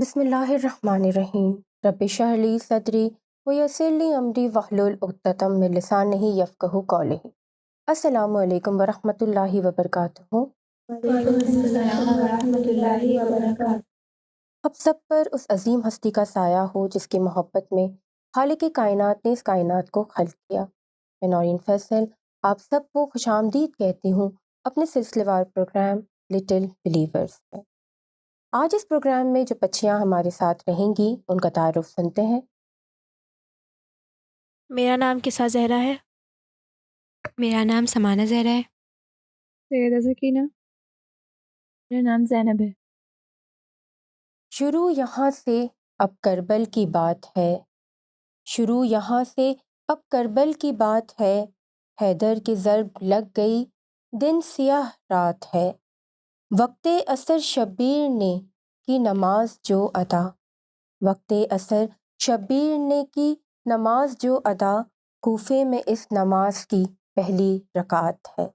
بسم اللہ الرحمن الرحیم۔ رب اشرح لی صدری ویسر لی امری واحلل عقدۃ من لسانی یفقہوا قولی۔ السلام علیکم ورحمۃ اللہ وبرکاتہ۔ وعلیکم السلام ورحمۃ اللہ وبرکاتہ۔ اب سب پر اس عظیم ہستی کا سایہ ہو جس کی محبت میں خالق کائنات نے اس کائنات کو خلق کیا۔ میں نورین فیصل آپ سب کو خوش آمدید کہتی ہوں اپنے سلسلے وار پروگرام لٹل بلیورز میں۔ آج اس پروگرام میں جو بچیاں ہمارے ساتھ رہیں گی ان کا تعارف سنتے ہیں۔ میرا نام کسا زہرا ہے۔ میرا نام سمانہ زہرا ہے۔ سیدہ سکینہ۔ میرا نام زینب ہے۔ شروع یہاں سے اب کربل کی بات ہے، شروع یہاں سے اب کربل کی بات ہے، حیدر کی ضرب لگ گئی دن سیاہ رات ہے، وقت عصر شبیر نے کی نماز جو ادا، وقت عصر شبیر نے کی نماز جو ادا، کوفے میں اس نماز کی پہلی رکعت ہے۔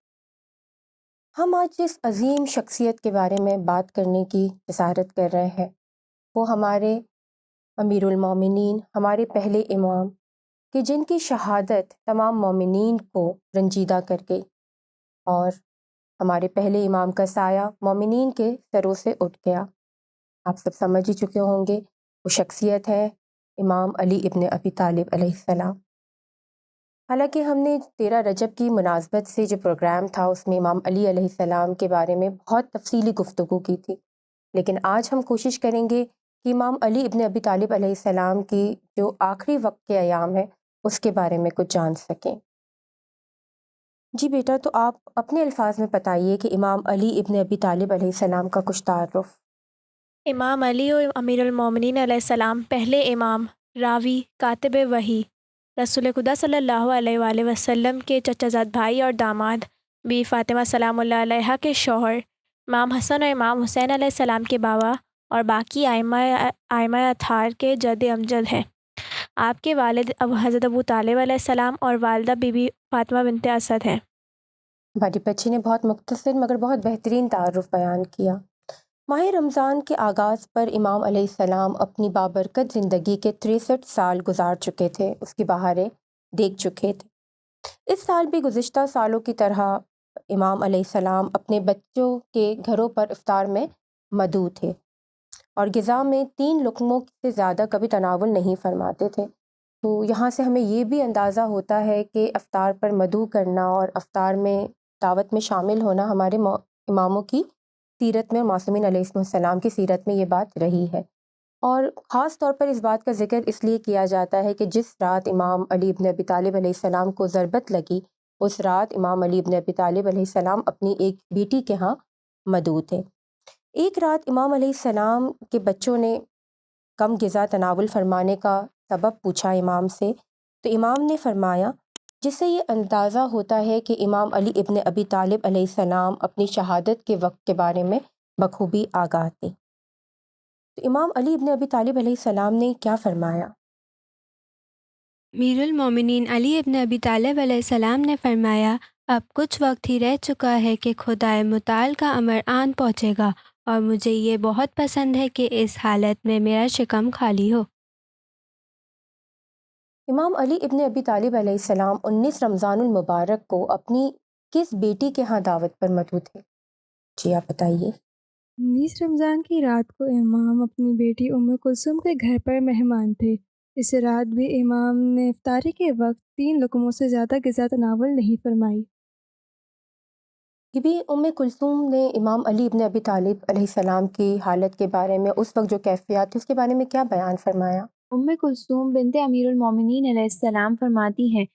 ہم آج جس عظیم شخصیت کے بارے میں بات کرنے کی جسارت کر رہے ہیں وہ ہمارے امیر المومنین، ہمارے پہلے امام کہ جن کی شہادت تمام مومنین کو رنجیدہ کر گئی، اور ہمارے پہلے امام کا سایہ مومنین کے سروں سے اٹھ گیا۔ آپ سب سمجھ ہی چکے ہوں گے وہ شخصیت ہے امام علی ابن ابی طالب علیہ السلام۔ حالانکہ ہم نے 13 رجب کی مناسبت سے جو پروگرام تھا اس میں امام علی علیہ السلام کے بارے میں بہت تفصیلی گفتگو کی تھی، لیکن آج ہم کوشش کریں گے کہ امام علی ابن ابی طالب علیہ السلام کی جو آخری وقت کے ایام ہے اس کے بارے میں کچھ جان سکیں۔ جی بیٹا، تو آپ اپنے الفاظ میں بتائیے کہ امام علی ابن ابی طالب علیہ السلام کا کچھ تعارف۔ امام علی و امیر المومنین علیہ السلام پہلے امام، راوی، کاتب وحی، رسول خدا صلی اللہ علیہ وآلہ وسلم کے چچا زاد بھائی اور داماد، بی فاطمہ سلام اللہ علیہا کے شوہر، امام حسن اور امام حسین علیہ السلام کے بابا اور باقی ائمہ اطہار کے جد امجد ہیں۔ آپ کے والد حضرت ابو طالب علیہ السلام اور والدہ بی بی فاطمہ بنت اسد ہیں۔ ہماری بچی نے بہت مختصر مگر بہت بہترین تعارف بیان کیا۔ ماہ رمضان کے آغاز پر امام علیہ السلام اپنی بابرکت زندگی کے 63 سال گزار چکے تھے، اس کی بہاریں دیکھ چکے تھے۔ اس سال بھی گزشتہ سالوں کی طرح امام علیہ السلام اپنے بچوں کے گھروں پر افطار میں مدعو تھے اور غذا میں 3 لقموں سے زیادہ کبھی تناول نہیں فرماتے تھے۔ تو یہاں سے ہمیں یہ بھی اندازہ ہوتا ہے کہ افطار پر مدعو کرنا اور افطار میں دعوت میں شامل ہونا ہمارے اماموں کی سیرت میں، معصومین علیہ السلام کی سیرت میں یہ بات رہی ہے، اور خاص طور پر اس بات کا ذکر اس لیے کیا جاتا ہے کہ جس رات امام علی ابن ابی طالب علیہ السلام کو ضربت لگی اس رات امام علی ابن ابی طالب علیہ السلام اپنی ایک بیٹی کے ہاں مدعو تھے۔ ایک رات امام علیہ السلام کے بچوں نے کم غذا تناول فرمانے کا سبب پوچھا امام سے، تو امام نے فرمایا، جس سے یہ اندازہ ہوتا ہے کہ امام علی ابن ابی طالب علیہ السلام اپنی شہادت کے وقت کے بارے میں بخوبی آگاہ تھے۔ تو امام علی ابن ابی طالب علیہ السلام نے کیا فرمایا؟ امیر المومنین علی ابن ابی طالب علیہ السلام نے فرمایا، اب کچھ وقت ہی رہ چکا ہے کہ خدائے متعال کا امر آن پہنچے گا، اور مجھے یہ بہت پسند ہے کہ اس حالت میں میرا شکم خالی ہو۔ امام علی ابن ابی طالب علیہ السلام 19 رمضان المبارک کو اپنی کس بیٹی کے ہاں دعوت پر مدعو تھے؟ جی آپ بتائیے۔ 19 رمضان کی رات کو امام اپنی بیٹی ام کلثوم کے گھر پر مہمان تھے۔ اس رات بھی امام نے افطاری کے وقت 3 لقموں سے زیادہ غذا تناول نہیں فرمائی۔ یہ بھی ام کلثوم نے امام علی ابن ابی طالب علیہ السلام کی حالت کے بارے میں، اس وقت جو کیفیات تھی اس کے بارے میں کیا بیان فرمایا؟ ام کلثوم بنت امیر المومنین علیہ السلام فرماتی ہیں،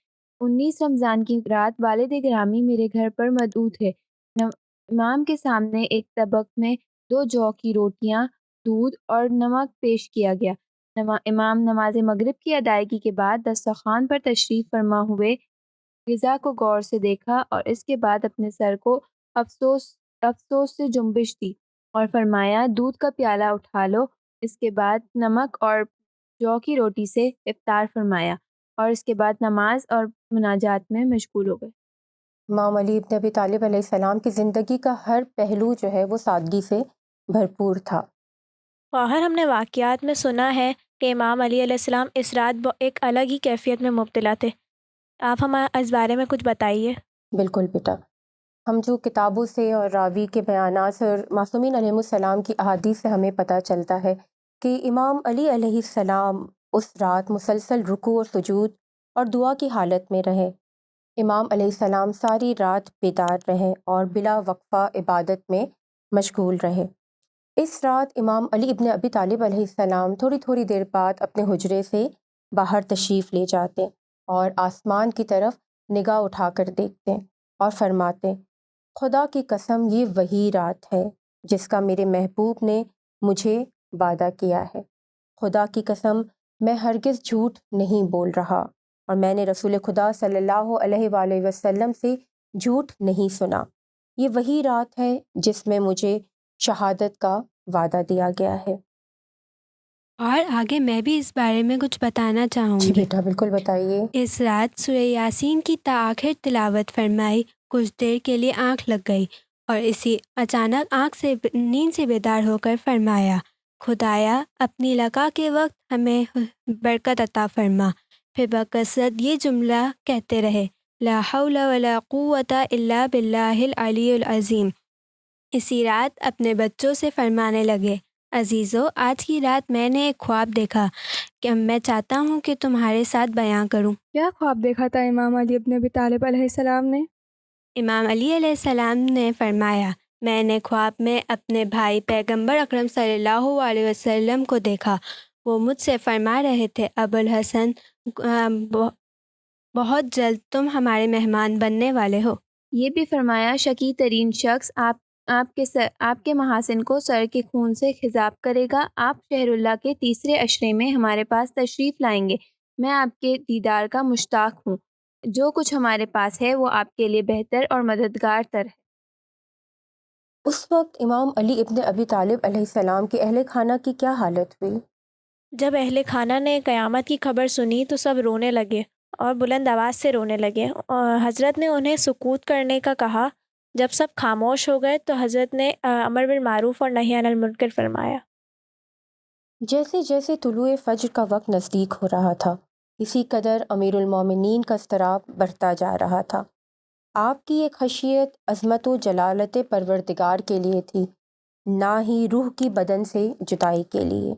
19 رمضان کی رات والد گرامی میرے گھر پر مدعو تھے۔ امام کے سامنے ایک طبق میں 2 جو کی روٹیاں، دودھ اور نمک پیش کیا گیا۔ امام نماز مغرب کی ادائیگی کے بعد دسترخوان پر تشریف فرما ہوئے غذا کو غور سے دیکھا اور اس کے بعد اپنے سر کو افسوس سے جنبش دی اور فرمایا، دودھ کا پیالہ اٹھا لو۔ اس کے بعد نمک اور جو کی روٹی سے افطار فرمایا اور اس کے بعد نماز اور مناجات میں مشغول ہو گئے۔ امام علی ابن ابی طالب علیہ السلام کی زندگی کا ہر پہلو جو ہے وہ سادگی سے بھرپور تھا۔ باہر ہم نے واقعات میں سنا ہے کہ امام علی علیہ السلام اس رات ایک الگ ہی کیفیت میں مبتلا تھے۔ آپ ہمیں اس بارے میں کچھ بتائیے۔ بالکل بیٹا، ہم جو کتابوں سے اور راوی کے بیانات سے اور معصومین علیہ السلام کی احادیث سے ہمیں پتہ چلتا ہے کہ امام علی علیہ السلام اس رات مسلسل رکوع اور سجود اور دعا کی حالت میں رہے۔ امام علیہ السلام ساری رات بیدار رہے اور بلا وقفہ عبادت میں مشغول رہے۔ اس رات امام علی ابن ابی طالب علیہ السلام تھوڑی تھوڑی دیر بعد اپنے حجرے سے باہر تشریف لے جاتے اور آسمان کی طرف نگاہ اٹھا کر دیکھتے اور فرماتے، خدا کی قسم یہ وہی رات ہے جس کا میرے محبوب نے مجھے وعدہ کیا ہے۔ خدا کی قسم میں ہرگز جھوٹ نہیں بول رہا اور میں نے رسول خدا صلی اللہ علیہ وآلہ وسلم سے جھوٹ نہیں سنا۔ یہ وہی رات ہے جس میں مجھے شہادت کا وعدہ دیا گیا ہے۔ اور آگے میں بھی اس بارے میں کچھ بتانا چاہوں جی گی۔ بیٹا بالکل بتائیے۔ اس رات سورہ یاسین کی تاخیر تلاوت فرمائی، کچھ دیر کے لیے آنکھ لگ گئی اور اسی اچانک نیند سے بیدار ہو کر فرمایا، خدایا اپنی لقا کے وقت ہمیں برکت عطا فرما۔ پھر بکثرت یہ جملہ کہتے رہے، لا حول ولا قوت الا باللہ العلی العظیم۔ اسی رات اپنے بچوں سے فرمانے لگے، عزیزو آج کی رات میں نے ایک خواب دیکھا کہ میں چاہتا ہوں کہ تمہارے ساتھ بیان کروں۔ کیا خواب دیکھا تھا امام علی ابن ابی طالب علیہ السلام نے؟ امام علی علیہ السلام نے فرمایا، میں نے خواب میں اپنے بھائی پیغمبر اکرم صلی اللہ علیہ وسلم کو دیکھا۔ وہ مجھ سے فرما رہے تھے، ابو الحسن بہت جلد تم ہمارے مہمان بننے والے ہو۔ یہ بھی فرمایا، شقی ترین شخص آپ کے محاسن کو سر کے خون سے خضاب کرے گا۔ آپ شہر اللہ کے تیسرے عشرے میں ہمارے پاس تشریف لائیں گے۔ میں آپ کے دیدار کا مشتاق ہوں۔ جو کچھ ہمارے پاس ہے وہ آپ کے لیے بہتر اور مددگار تر ہے۔ اس وقت امام علی ابن ابی طالب علیہ السلام کے اہل خانہ کی کیا حالت ہوئی؟ جب اہل خانہ نے قیامت کی خبر سنی تو سب رونے لگے اور بلند آواز سے رونے لگے، اور حضرت نے انہیں سکوت کرنے کا کہا۔ جب سب خاموش ہو گئے تو حضرت نے امر بالمعروف اور نہی عن المنکر فرمایا۔ جیسے جیسے طلوع فجر کا وقت نزدیک ہو رہا تھا، اسی قدر امیر المومنین کا اضطراب بڑھتا جا رہا تھا۔ آپ کی ایک خشیت عظمت و جلالت پروردگار کے لیے تھی، نہ ہی روح کی بدن سے جدائی کے لیے۔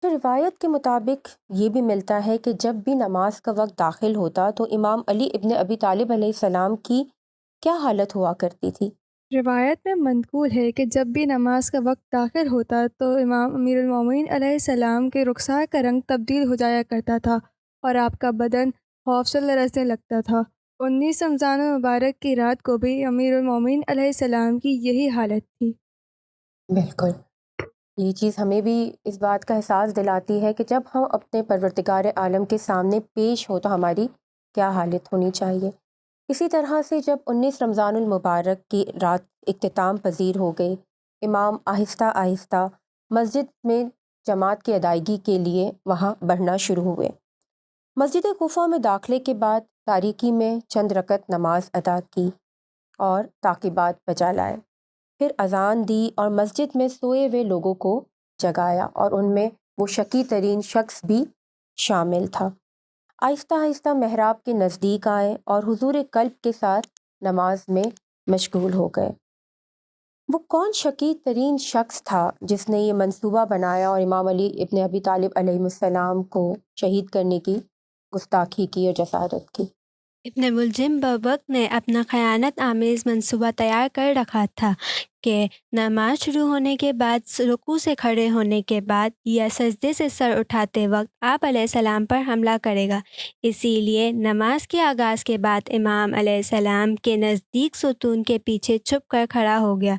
تو روایت کے مطابق یہ بھی ملتا ہے کہ جب بھی نماز کا وقت داخل ہوتا تو امام علی ابن ابی طالب علیہ السلام کی کیا حالت ہوا کرتی تھی؟ روایت میں منقول ہے کہ جب بھی نماز کا وقت داخل ہوتا تو امام امیر المومنین علیہ السلام کے رخسار کا رنگ تبدیل ہو جایا کرتا تھا اور آپ کا بدن خوف سے لرزنے لگتا تھا۔ 19 رمضان المبارک کی رات کو بھی امیر المومنین علیہ السلام کی یہی حالت تھی۔ بالکل، یہ چیز ہمیں بھی اس بات کا احساس دلاتی ہے کہ جب ہم اپنے پروردگار عالم کے سامنے پیش ہو تو ہماری کیا حالت ہونی چاہیے۔ اسی طرح سے جب 19 رمضان المبارک کی رات اختتام پذیر ہو گئی، امام آہستہ آہستہ مسجد میں جماعت کی ادائیگی کے لیے وہاں بڑھنا شروع ہوئے۔ مسجد کوفہ میں داخلے کے بعد تاریکی میں چند رکعت نماز ادا کی اور تعقیبات بجا لائے، پھر اذان دی اور مسجد میں سوئے ہوئے لوگوں کو جگایا اور ان میں وہ شقی ترین شخص بھی شامل تھا۔ آہستہ آہستہ محراب کے نزدیک آئے اور حضور قلب کے ساتھ نماز میں مشغول ہو گئے۔ وہ کون شقی ترین شخص تھا جس نے یہ منصوبہ بنایا اور امام علی ابن ابی طالب علیہ السلام کو شہید کرنے کی گستاخی کی اور جسارت کی؟ ابن ملجم بوقت نے اپنا خیانت آمیز منصوبہ تیار کر رکھا تھا کہ نماز شروع ہونے کے بعد، رکوع سے کھڑے ہونے کے بعد یا سجدے سے سر اٹھاتے وقت آپ علیہ السلام پر حملہ کرے گا۔ اسی لیے نماز کے آغاز کے بعد امام علیہ السلام کے نزدیک ستون کے پیچھے چھپ کر کھڑا ہو گیا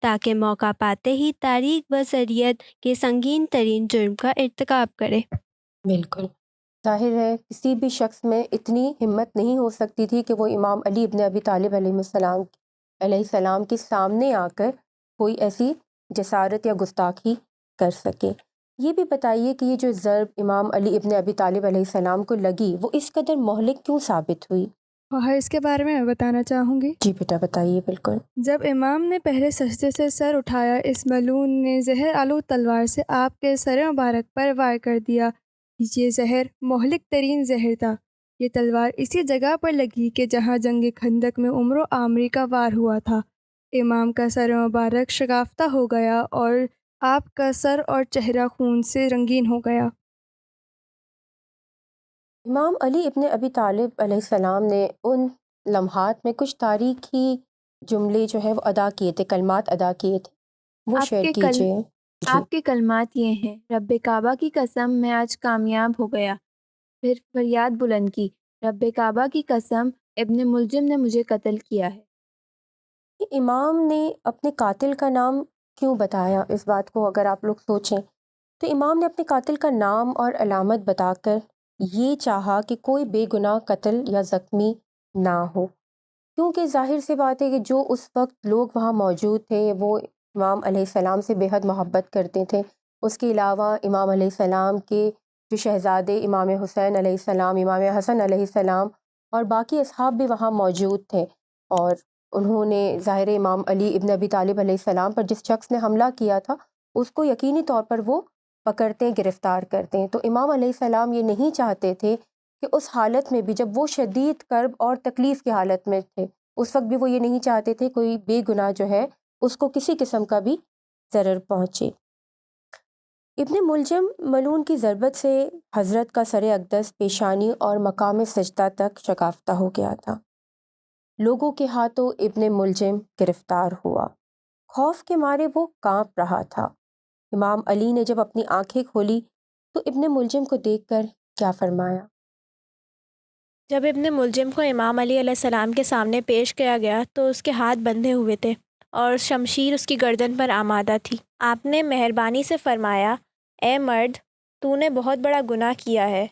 تاکہ موقع پاتے ہی تاریخ و شریعت کے سنگین ترین جرم کا ارتکاب کرے۔ بالکل ظاہر ہے کسی بھی شخص میں اتنی ہمت نہیں ہو سکتی تھی کہ وہ امام علی ابن ابی طالب علیہ السلام کے سامنے آ کر کوئی ایسی جسارت یا گستاخی کر سکے۔ یہ بھی بتائیے کہ یہ جو ضرب امام علی ابن ابی طالب علیہ السلام کو لگی وہ اس قدر مہلک کیوں ثابت ہوئی؟ اور اس کے بارے میں بتانا چاہوں گی۔ جی بیٹا بتائیے بالکل۔ جب امام نے پہلے سجدے سے سر اٹھایا، اس ملعون نے زہر آلود تلوار سے آپ کے سر مبارک پر وار کر دیا۔ یہ زہر مہلک ترین زہر تھا۔ یہ تلوار اسی جگہ پر لگی کہ جہاں جنگ خندق میں عمر و عامری کا وار ہوا تھا۔ امام کا سر مبارک شگافتہ ہو گیا اور آپ کا سر اور چہرہ خون سے رنگین ہو گیا۔ امام علی ابن ابی طالب علیہ السلام نے ان لمحات میں کچھ تاریخی جملے جو ہے وہ ادا کیے تھے، کلمات ادا کیے تھے، وہ شیئر کیجیے۔ جی آپ کے کلمات یہ ہیں: رب کعبہ کی قسم میں آج کامیاب ہو گیا۔ پھر فریاد بلند کی: رب کعبہ کی قسم، ابن ملجم نے مجھے قتل کیا ہے۔ امام نے اپنے قاتل کا نام کیوں بتایا؟ اس بات کو اگر آپ لوگ سوچیں تو امام نے اپنے قاتل کا نام اور علامت بتا کر یہ چاہا کہ کوئی بے گناہ قتل یا زخمی نہ ہو، کیونکہ ظاہر سی بات ہے کہ جو اس وقت لوگ وہاں موجود تھے وہ امام علیہ السلام سے بے حد محبت کرتے تھے۔ اس کے علاوہ امام علیہ السلام کے جو شہزادے امام حسین علیہ السلام، امام حسن علیہ السلام اور باقی اصحاب بھی وہاں موجود تھے، اور انہوں نے ظاہر امام علی ابن ابی طالب علیہ السلام پر جس شخص نے حملہ کیا تھا اس کو یقینی طور پر وہ پکڑتے، گرفتار کرتے ہیں۔ تو امام علیہ السلام یہ نہیں چاہتے تھے کہ اس حالت میں بھی، جب وہ شدید کرب اور تکلیف کی حالت میں تھے، اس وقت بھی وہ یہ نہیں چاہتے تھے کوئی بے گناہ جو ہے اس کو کسی قسم کا بھی ضرر پہنچے۔ ابن ملجم ملعون کی ضربت سے حضرت کا سر اقدس، پیشانی اور مقام سجدہ تک شکافتہ ہو گیا تھا۔ لوگوں کے ہاتھوں ابن ملجم گرفتار ہوا۔ خوف کے مارے وہ کانپ رہا تھا۔ امام علی نے جب اپنی آنکھیں کھولی تو ابن ملجم کو دیکھ کر کیا فرمایا؟ جب ابن ملجم کو امام علی علیہ السلام کے سامنے پیش کیا گیا تو اس کے ہاتھ بندھے ہوئے تھے اور شمشیر اس کی گردن پر آمادہ تھی۔ آپ نے مہربانی سے فرمایا: اے مرد، تو نے بہت بڑا گناہ کیا ہے۔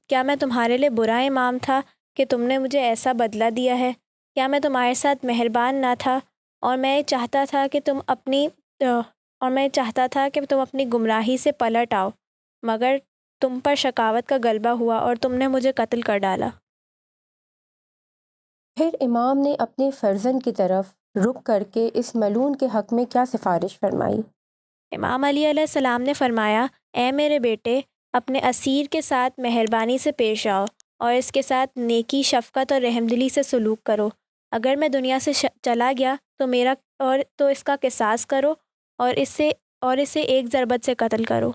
کیا میں تمہارے لیے برا امام تھا کہ تم نے مجھے ایسا بدلہ دیا ہے؟ کیا میں تمہارے ساتھ مہربان نہ تھا؟ اور میں چاہتا تھا کہ تم اپنی گمراہی سے پلٹ آؤ، مگر تم پر شقاوت کا غلبہ ہوا اور تم نے مجھے قتل کر ڈالا۔ پھر امام نے اپنے فرزند کی طرف رخ کر کے اس ملعون کے حق میں کیا سفارش فرمائی؟ امام علی علیہ السلام نے فرمایا: اے میرے بیٹے، اپنے اسیر کے ساتھ مہربانی سے پیش آؤ اور اس کے ساتھ نیکی، شفقت اور رحمدلی سے سلوک کرو۔ اگر میں دنیا سے چلا گیا تو اس کا قصاص کرو اور اسے ایک ضربت سے قتل کرو۔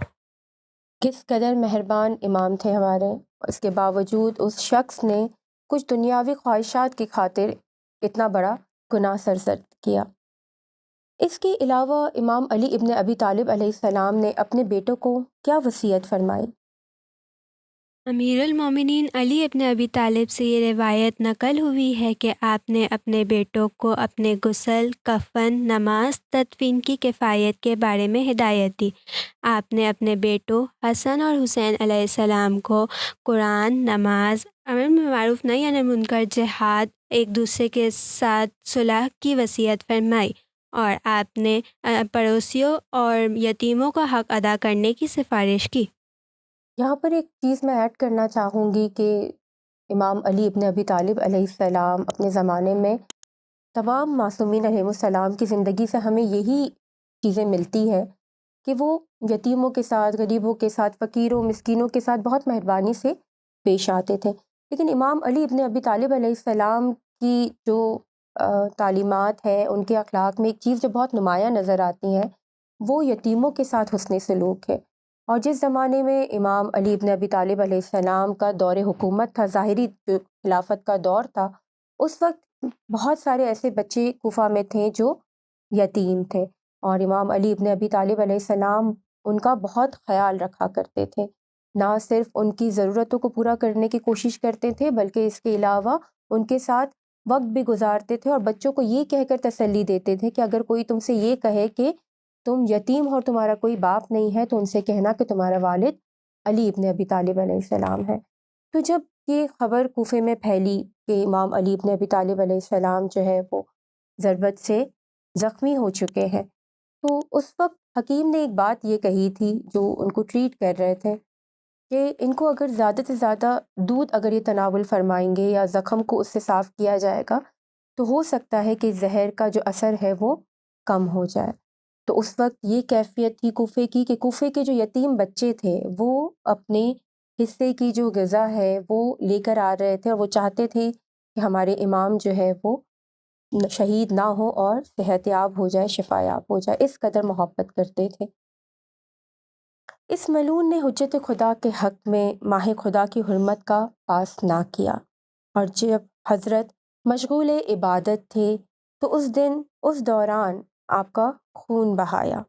کس قدر مہربان امام تھے ہمارے، اس کے باوجود اس شخص نے کچھ دنیاوی خواہشات کی خاطر اتنا بڑا گناہ سرزد کیا۔ اس کے علاوہ امام علی ابن ابی طالب علیہ السلام نے اپنے بیٹوں کو کیا وصیت فرمائی؟ امیر المومنین علی ابن ابی طالب سے یہ روایت نقل ہوئی ہے کہ آپ نے اپنے بیٹوں کو اپنے غسل، کفن، نماز، تدفین کی کفایت کے بارے میں ہدایت دی۔ آپ نے اپنے بیٹوں حسن اور حسین علیہ السلام کو قرآن، نماز، امر بالمعروف نہی عن المنکر، جہاد، ایک دوسرے کے ساتھ صلح کی وصیت فرمائی، اور آپ نے پڑوسیوں اور یتیموں کا حق ادا کرنے کی سفارش کی۔ یہاں پر ایک چیز میں ایڈ کرنا چاہوں گی کہ امام علی ابن ابی طالب علیہ السلام اپنے زمانے میں تمام معصومین علیہ السلام کی زندگی سے ہمیں یہی چیزیں ملتی ہیں کہ وہ یتیموں کے ساتھ، غریبوں کے ساتھ، فقیروں، مسکینوں کے ساتھ بہت مہربانی سے پیش آتے تھے۔ لیکن امام علی ابن ابی طالب علیہ السلام کی جو تعلیمات ہیں، ان کے اخلاق میں ایک چیز جو بہت نمایاں نظر آتی ہے وہ یتیموں کے ساتھ حسن سلوک ہے۔ اور جس زمانے میں امام علی ابن ابی طالب علیہ السلام کا دور حکومت تھا، ظاہری جو خلافت کا دور تھا، اس وقت بہت سارے ایسے بچے کوفہ میں تھے جو یتیم تھے، اور امام علی ابن ابی طالب علیہ السلام ان کا بہت خیال رکھا کرتے تھے۔ نہ صرف ان کی ضرورتوں کو پورا کرنے کی کوشش کرتے تھے بلکہ اس کے علاوہ ان کے ساتھ وقت بھی گزارتے تھے، اور بچوں کو یہ کہہ کر تسلی دیتے تھے کہ اگر کوئی تم سے یہ کہے کہ تم یتیم ہو اور تمہارا کوئی باپ نہیں ہے تو ان سے کہنا کہ تمہارا والد علی ابن ابی طالب علیہ السلام ہے۔ تو جب یہ خبر کوفے میں پھیلی کہ امام علی ابن ابی طالب علیہ السلام جو ہے وہ ضربت سے زخمی ہو چکے ہیں، تو اس وقت حکیم نے ایک بات یہ کہی تھی جو ان کو ٹریٹ کر رہے تھے کہ ان کو اگر زیادہ سے زیادہ دودھ اگر یہ تناول فرمائیں گے یا زخم کو اس سے صاف کیا جائے گا تو ہو سکتا ہے کہ زہر کا جو اثر ہے وہ کم ہو جائے۔ تو اس وقت یہ کیفیت تھی کوفے کی کہ کوفے کے جو یتیم بچے تھے وہ اپنے حصے کی جو غذا ہے وہ لے کر آ رہے تھے، اور وہ چاہتے تھے کہ ہمارے امام جو ہے وہ شہید نہ ہو اور صحت یاب ہو جائے، شفا یاب ہو جائے، اس قدر محبت کرتے تھے۔ اس ملعون نے حجت خدا کے حق میں ماہ خدا کی حرمت کا پاس نہ کیا، اور جب حضرت مشغول عبادت تھے تو اس دوران آپ کا خون بہایا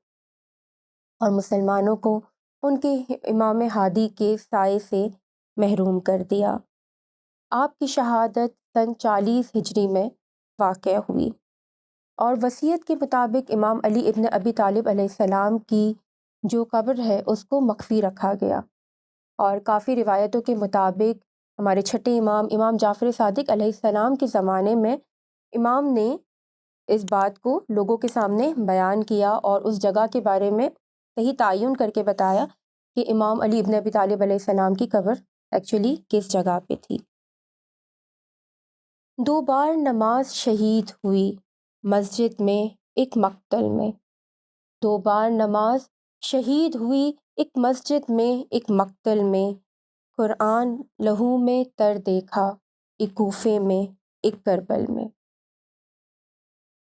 اور مسلمانوں کو ان کے امام ہادی کے سائے سے محروم کر دیا۔ آپ کی شہادت سن 40 ہجری میں واقع ہوئی، اور وصیت کے مطابق امام علی ابن ابی طالب علیہ السلام کی جو قبر ہے اس کو مخفی رکھا گیا، اور کافی روایتوں کے مطابق ہمارے چھٹے امام جعفر صادق علیہ السلام کے زمانے میں امام نے اس بات کو لوگوں کے سامنے بیان کیا اور اس جگہ کے بارے میں صحیح تعین کر کے بتایا کہ امام علی ابن ابی طالب علیہ السلام کی قبر ایکچولی کس جگہ پہ تھی۔ 2 بار نماز شہید ہوئی مسجد میں ایک مقتل میں، 2 بار نماز شہید ہوئی ایک مسجد میں ایک مقتل میں، قرآن لہو میں تر دیکھا ایک کوفے میں ایک کربل میں۔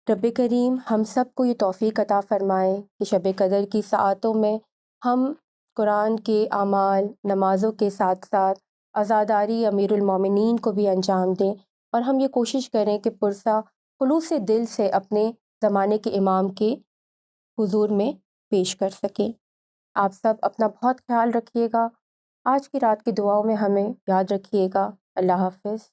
رب کریم ہم سب کو یہ توفیق عطا فرمائے کہ شب قدر کی ساعتوں میں ہم قرآن کے اعمال، نمازوں کے ساتھ ساتھ عزاداری امیر المومنین کو بھی انجام دیں، اور ہم یہ کوشش کریں کہ پرسہ خلوص دل سے اپنے زمانے کے امام کے حضور میں پیش کر سکیں۔ آپ سب اپنا بہت خیال رکھیے گا۔ آج کی رات کی دعاؤں میں ہمیں یاد رکھیے گا۔ اللہ حافظ۔